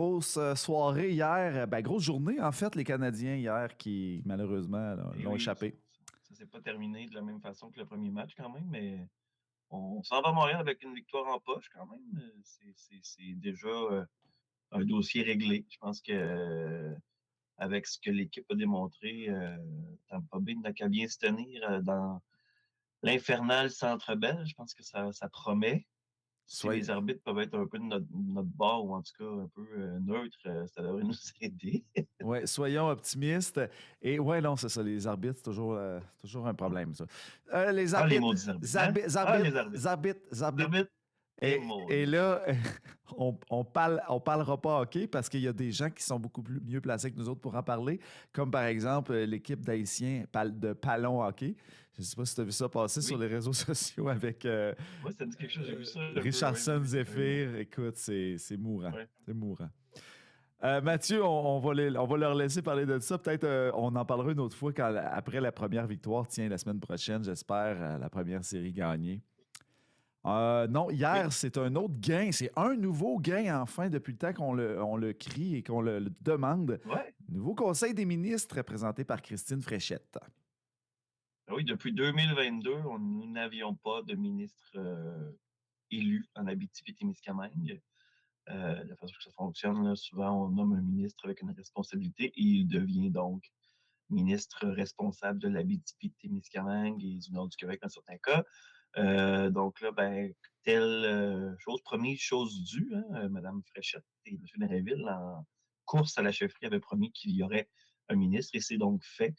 grosse soirée hier, grosse journée en fait, les Canadiens hier qui malheureusement Et l'ont oui, échappé. ça s'est pas terminé de la même façon que le premier match quand même, mais on s'en va à Montréal avec une victoire en poche quand même. C'est déjà un dossier réglé. Je pense que avec ce que l'équipe a démontré, Tampa Bay n'a qu'à bien se tenir dans l'infernal Centre Bell. Je pense que ça promet. Si Soit, les arbitres peuvent être un peu de notre bord ou en tout cas un peu neutres, ça devrait nous aider. ouais, soyons optimistes. Et ouais, non, c'est ça, les arbitres, c'est toujours un problème, ça. Les Ah, les arbitres, maudits arbitres, hein? Ah, les arbitres. Les arbitres. arbitres, et Et maudits. là, on parlera pas hockey parce qu'il y a des gens qui sont beaucoup mieux placés que nous autres pour en parler, comme par exemple l'équipe d'Haïtiens de Pallon Hockey. Je ne sais pas si tu as vu ça passer sur Oui. les réseaux sociaux avec Moi, ça me dit quelque chose. J'ai vu ça un peu, oui. Richardson Oui. Zephyr. Écoute, c'est mourant. Ouais. C'est mourant. Mathieu, on va leur laisser parler de ça. Peut-être on en parlera une autre fois après la première victoire. Tiens, la semaine prochaine, j'espère, la première série gagnée. Non, Oui. hier, c'est un autre gain. C'est un nouveau gain, enfin, depuis le temps on le crie et qu'on le demande. Ouais. Nouveau Conseil des ministres présenté par Christine Fréchette. Ah oui, depuis 2022, nous n'avions pas de ministre élu en Abitibi-Témiscamingue. La façon que ça fonctionne, là, souvent, on nomme un ministre avec une responsabilité et il devient donc ministre responsable de l'Abitibi-Témiscamingue et du Nord du Québec dans certains cas. Donc là, telle chose promise, chose due, hein, Mme Fréchette et M. Néréville, en course à la chefferie, avaient promis qu'il y aurait un ministre et c'est donc fait.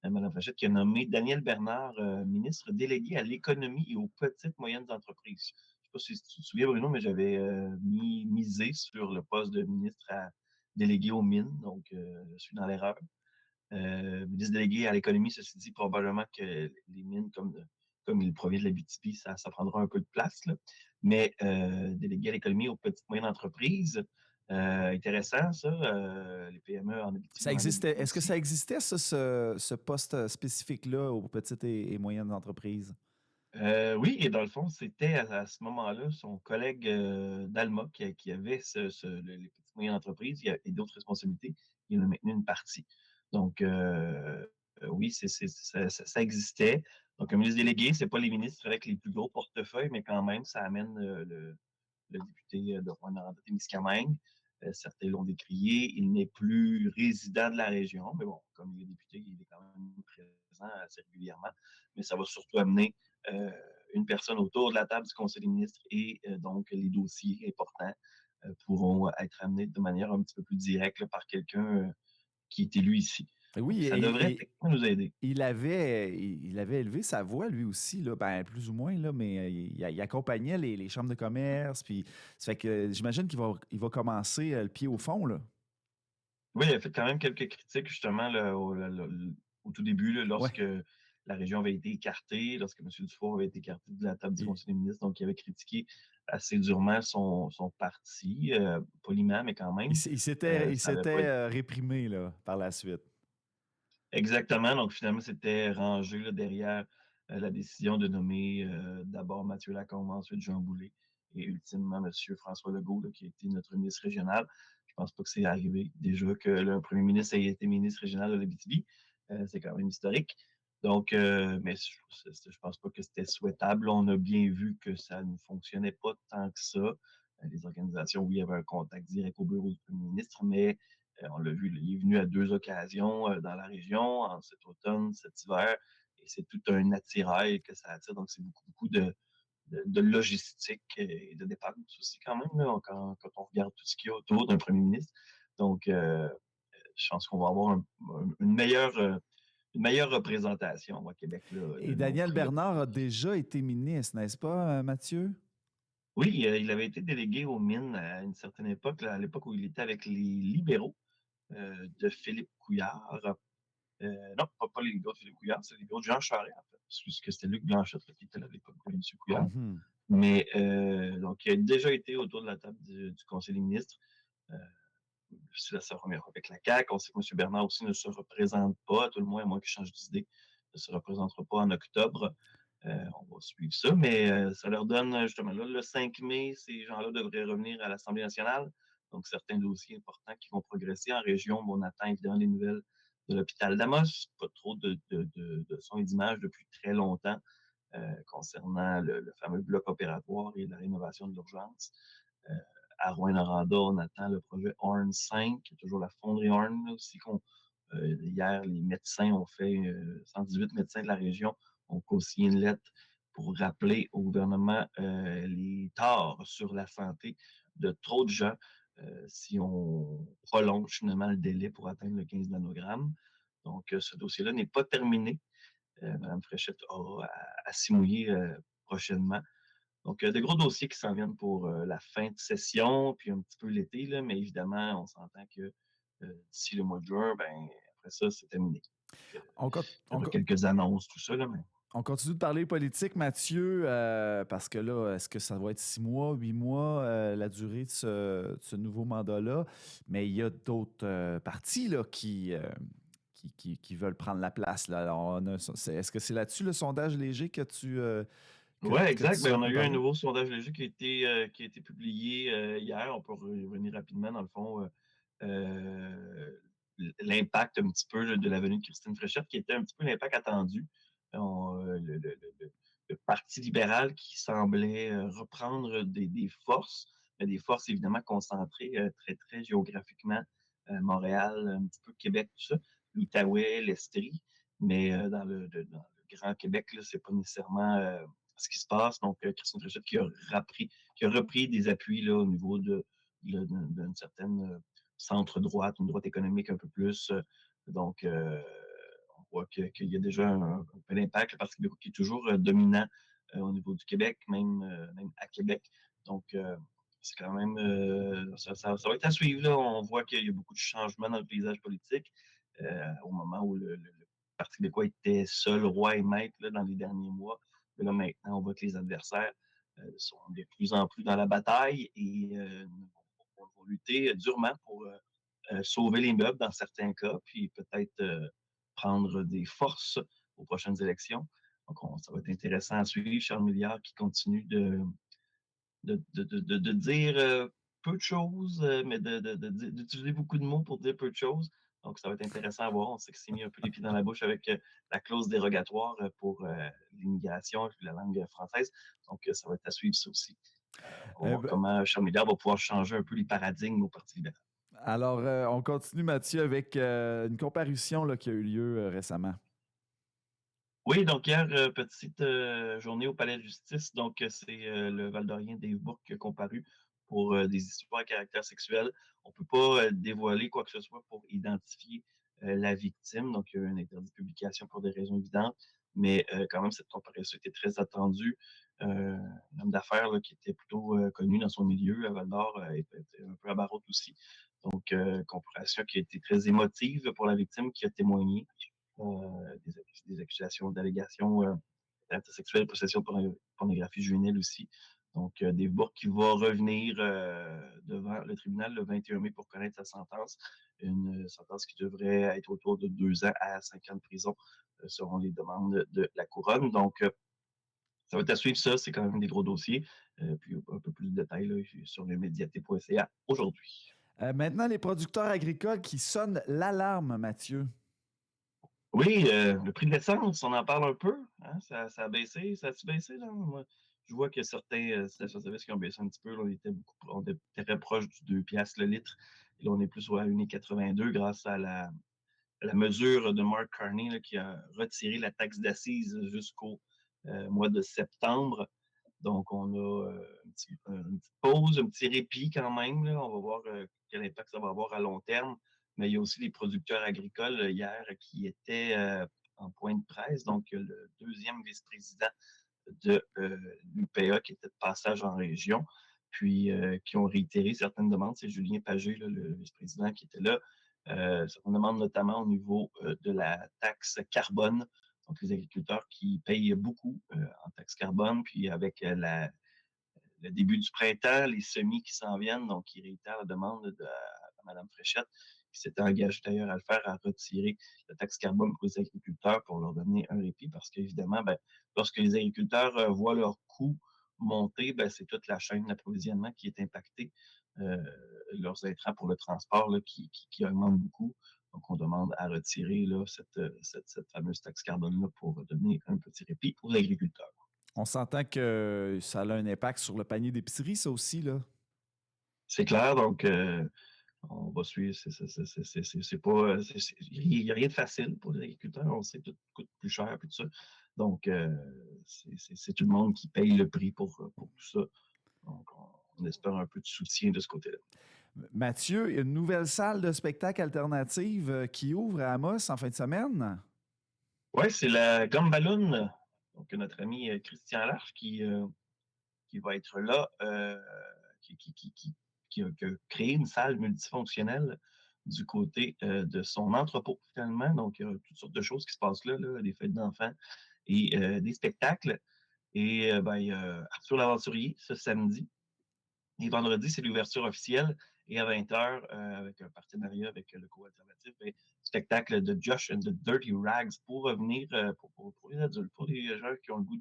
Mme Fréchette qui a nommé Daniel Bernard ministre délégué à l'économie et aux petites moyennes entreprises. Je ne sais pas si tu te souviens, Bruno, mais j'avais misé sur le poste de ministre délégué aux mines, donc je suis dans l'erreur. Ministre délégué à l'économie, ceci dit, probablement que les mines, comme il provient de l'Abitibi, ça prendra un peu de place. Là. Mais délégué à l'économie aux petites et moyennes entreprises, intéressant ça. Les PME en Abitibi, Ça on en a existait. beaucoup Est-ce que aussi. ça existait, ça, ce poste spécifique-là aux petites et moyennes entreprises? Oui, et dans le fond, c'était à ce moment-là son collègue d'Alma qui avait les petites et moyennes entreprises et d'autres responsabilités. Il a maintenu une partie. Donc, oui, ça existait. Donc, un ministre délégué, c'est pas les ministres avec les plus gros portefeuilles, mais quand même, ça amène le député de Rouyn-Noranda-Témiscamingue. Certains l'ont décrié. Il n'est plus résident de la région, mais bon, comme il est député, il est quand même présent assez régulièrement. Mais ça va surtout amener euh, une personne autour de la table du Conseil des ministres et donc les dossiers importants pourront être amenés de manière un petit peu plus directe là, par quelqu'un qui est élu ici. Oui, Donc, ça devrait techniquement nous aider. il avait élevé sa voix, lui aussi, là, plus ou moins, là, mais il accompagnait les chambres de commerce. Puis, ça fait que j'imagine il va commencer le pied au fond. Là. Oui, il a fait quand même quelques critiques justement là, au tout début, là, Ouais. lorsque la région avait été écartée, lorsque M. Dufour avait été écarté de la table du Il, Conseil des ministres, donc il avait critiqué assez durement son parti, poliment, mais quand même. il Ça n'avait pas s'était été réprimé là, par la suite. exactement. Donc finalement, c'était rangé là, derrière la décision de nommer d'abord Mathieu Lacombe, ensuite Jean Boulet et ultimement M. François Legault, là, qui a été notre ministre régional. Je pense pas que c'est arrivé déjà que le premier ministre ait été ministre régional de l'Abitibi. C'est quand même historique. Donc, mais je pense pas que c'était souhaitable. On a bien vu que ça ne fonctionnait pas tant que ça. Les organisations, oui, il y avait un contact direct au bureau du premier ministre, mais on l'a vu, il est venu à deux occasions dans la région, en cet automne, cet hiver, et c'est tout un attirail que ça attire. Donc, c'est beaucoup de logistique et de dépenses aussi quand même, là, quand on regarde tout ce qu'il y a autour d'un premier ministre. Donc, je pense qu'on va avoir une meilleure représentation au Québec là, Et de nos Daniel Bernard a priorités. déjà été ministre, n'est-ce pas, Mathieu? Oui, il avait été délégué aux mines à une certaine époque, là, à l'époque où il était avec les libéraux de Philippe Couillard. Non, pas les libéraux de Philippe Couillard, c'est les libéraux de Jean Charest, en fait. Parce que c'était Luc Blanchette là, qui était là à l'époque de M. Couillard. Mhm. Mais donc, il a déjà été autour de la table du Conseil des ministres. Euh, c'est sa première fois avec la CAQ. On sait que M. Bernard aussi ne se représente pas, à tout le moins, à moins qu'il change d'idée, ne se représentera pas en octobre. On va suivre ça, mais ça leur donne justement là, le 5 mai, ces gens-là devraient revenir à l'Assemblée nationale Donc, certains dossiers importants qui vont progresser. En région, on attend évidemment les nouvelles de l'hôpital d'Amos. Pas trop de sons et d'images depuis très longtemps concernant le fameux bloc opératoire et la rénovation de l'urgence. À Rouyn-Noranda, on attend le projet Horn 5, qui est toujours la fonderie Horn aussi. Hier, les médecins ont fait, 118 médecins de la région ont co-signé une lettre pour rappeler au gouvernement les torts sur la santé de trop de gens si on prolonge finalement le délai pour atteindre le 15 nanogrammes. Donc, ce dossier-là n'est pas terminé. Mme Fréchette aura à s'y mouiller prochainement. Donc, des gros dossiers qui s'en viennent pour la fin de session, puis un petit peu l'été, là, mais évidemment, on s'entend que d'ici le mois de juin, ben, après ça, c'est terminé. Donc, On, con- il y on aura co- quelques annonces, tout ça, là, mais on continue de parler politique, Mathieu, parce que là, est-ce que ça va être 6 mois, 8 mois, la durée de ce nouveau mandat-là? Mais il y a d'autres partis là, qui veulent prendre la place. Là. Alors, est-ce que c'est là-dessus le sondage léger oui, que tu exact. Ben, souhaites on a nous eu un parler? nouveau sondage léger qui a été publié hier. On peut revenir rapidement, dans le fond, l'impact un petit peu là, de la venue de Christine Fréchette, qui était un petit peu l'impact attendu. Le Parti libéral qui semblait reprendre des forces, mais des forces évidemment concentrées très, très géographiquement. Montréal, un petit peu Québec, tout ça. L'Outaouais, l'Estrie. Mais dans le Grand Québec, c'est pas nécessairement ce qui se passe. Donc, Christine Fréchette qui a repris des appuis là, au niveau d'une certaine centre-droite, une droite économique un peu plus. Donc, on voit qu'il y a déjà un peu d'impact. Le Parti québécois qui est toujours dominant au niveau du Québec, même à Québec. Donc, c'est quand même. Ça va être à suivre. Là. On voit qu'il y a beaucoup de changements dans le paysage politique au moment où le Parti québécois était seul roi et maître là, dans les derniers mois. Mais là, maintenant, on voit que les adversaires sont de plus en plus dans la bataille et vont lutter durement pour sauver les meubles dans certains cas, puis peut-être prendre des forces aux prochaines élections. Donc, ça va être intéressant à suivre. Charles Milliard qui continue de dire peu de choses, mais d'utiliser beaucoup de mots pour dire peu de choses. Donc, ça va être intéressant à voir. On sait que c'est mis un peu les pieds dans la bouche avec la clause dérogatoire pour l'immigration et la langue française. Donc, ça va être à suivre ça aussi. On va Eh voir ben, comment Charles Milliard va pouvoir changer un peu les paradigmes au Parti libéral. alors, on continue, Mathieu, avec une comparution là, qui a eu lieu récemment. Oui, donc hier, petite journée au Palais de justice. Donc, c'est le Val-d'Orien Dave Bourque qui a comparu pour des histoires à caractère sexuel. On ne peut pas dévoiler quoi que ce soit pour identifier la victime. Donc, il y a eu un interdit de publication pour des raisons évidentes. Mais quand même, cette comparution était très attendue. Un homme d'affaires qui était plutôt connu dans son milieu à Val-d'Or était un peu à Barotte aussi. Donc, comparution qui a été très émotive pour la victime qui a témoigné des accusations d'allégations d'actes sexuels, possession de pornographie juvénile aussi. Donc, Dave Bourque qui va revenir devant le tribunal le 21 mai pour connaître sa sentence. Une sentence qui devrait être autour de 2 ans à 5 ans de prison selon les demandes de la couronne. Donc, ça va être à suivre ça. C'est quand même des gros dossiers. Puis, un peu plus de détails là, sur le médiaté.ca aujourd'hui. Maintenant, les producteurs agricoles qui sonnent l'alarme, Mathieu. Oui, le prix de l'essence, on en parle un peu. Hein, ça a baissé, ça a-tu baissé, là? Moi, je vois que certains stations-service qui ont baissé un petit peu. Là, on était très proche du 2 piastres le litre. Et là, on est plus à 1,82 grâce à la mesure de Mark Carney là, qui a retiré la taxe d'assises jusqu'au mois de septembre. Donc, on a une petite pause, un petit répit quand même. Là. On va voir quel impact ça va avoir à long terme. Mais il y a aussi les producteurs agricoles hier qui étaient en point de presse. Donc, le deuxième vice-président de l'UPA qui était de passage en région, puis qui ont réitéré certaines demandes. C'est Julien Pagé, là, le vice-président, qui était là. Certaines demandes notamment au niveau de la taxe carbone. Donc, les agriculteurs qui payent beaucoup en taxe carbone, puis avec le début du printemps, les semis qui s'en viennent, donc ils réitèrent la demande de Mme Fréchette, qui s'était engagée d'ailleurs à le faire, à retirer la taxe carbone pour les agriculteurs pour leur donner un répit, parce qu'évidemment, ben, lorsque les agriculteurs voient leurs coûts monter, ben, c'est toute la chaîne d'approvisionnement qui est impactée. leurs intrants pour le transport là, qui augmentent beaucoup. Donc, on demande à retirer là, cette fameuse taxe carbone-là pour donner un petit répit aux agriculteurs. On s'entend que ça a un impact sur le panier d'épicerie, ça aussi, là. C'est clair, donc on va suivre. C'est pas. Il n'y a rien de facile pour les agriculteurs. On sait que tout coûte plus cher et tout ça. Donc, c'est tout le monde qui paye le prix pour tout ça. Donc, on espère un peu de soutien de ce côté-là. Mathieu, il y a une nouvelle salle de spectacle alternative qui ouvre à Amos en fin de semaine. Oui, c'est la Gumballoon. Donc, notre ami Christian Larche qui va être là, qui a créé une salle multifonctionnelle du côté de son entrepôt, finalement. Donc, il y a toutes sortes de choses qui se passent là, des fêtes d'enfants et des spectacles. Et il y a Arthur l'Aventurier ce samedi. Et vendredi, c'est l'ouverture officielle. Et à 20h, avec un partenariat avec le co-alternatif, spectacle de Josh and the Dirty Rags pour revenir pour les adultes, pour les gens qui ont le goût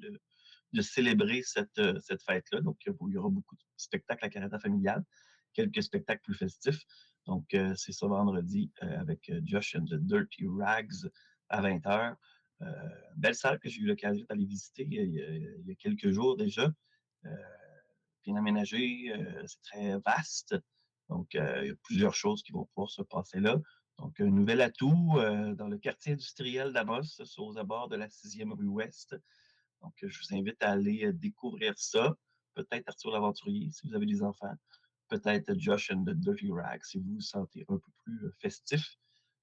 de célébrer cette fête-là. Donc, il y aura beaucoup de spectacles à caractère familial, quelques spectacles plus festifs. Donc, c'est ça vendredi avec Josh and the Dirty Rags à 20h. Belle salle que j'ai eu l'occasion d'aller visiter il y a quelques jours déjà. Bien aménagé, c'est très vaste. Donc, il y a plusieurs choses qui vont pouvoir se passer là. Donc, un nouvel atout dans le quartier industriel d'Amos, aux abords de la 6e rue Ouest. Donc, je vous invite à aller découvrir ça. Peut-être Arthur l'Aventurier, si vous avez des enfants. Peut-être Josh and the Dirty Rag, si vous vous sentez un peu plus festif.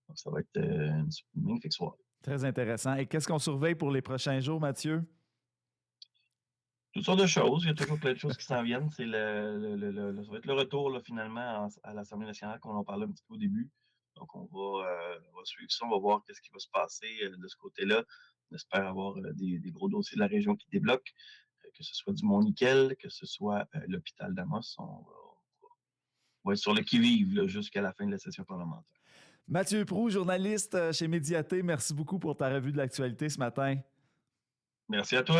Donc, ça va être une magnifique soirée. Très intéressant. Et qu'est-ce qu'on surveille pour les prochains jours, Mathieu? Toutes sortes de choses. Il y a toujours plein de choses qui s'en viennent. Ça va être le retour, là, finalement, à l'Assemblée nationale, qu'on en parlait un petit peu au début. Donc, on va suivre ça. On va voir qu'est-ce qui va se passer de ce côté-là. On espère avoir des gros dossiers de la région qui débloquent, que ce soit du Mont-Nickel, que ce soit l'hôpital d'Amos. On va être sur le qui-vive jusqu'à la fin de la session parlementaire. Mathieu Proulx, journaliste chez Médiaté, merci beaucoup pour ta revue de l'actualité ce matin. Merci à toi.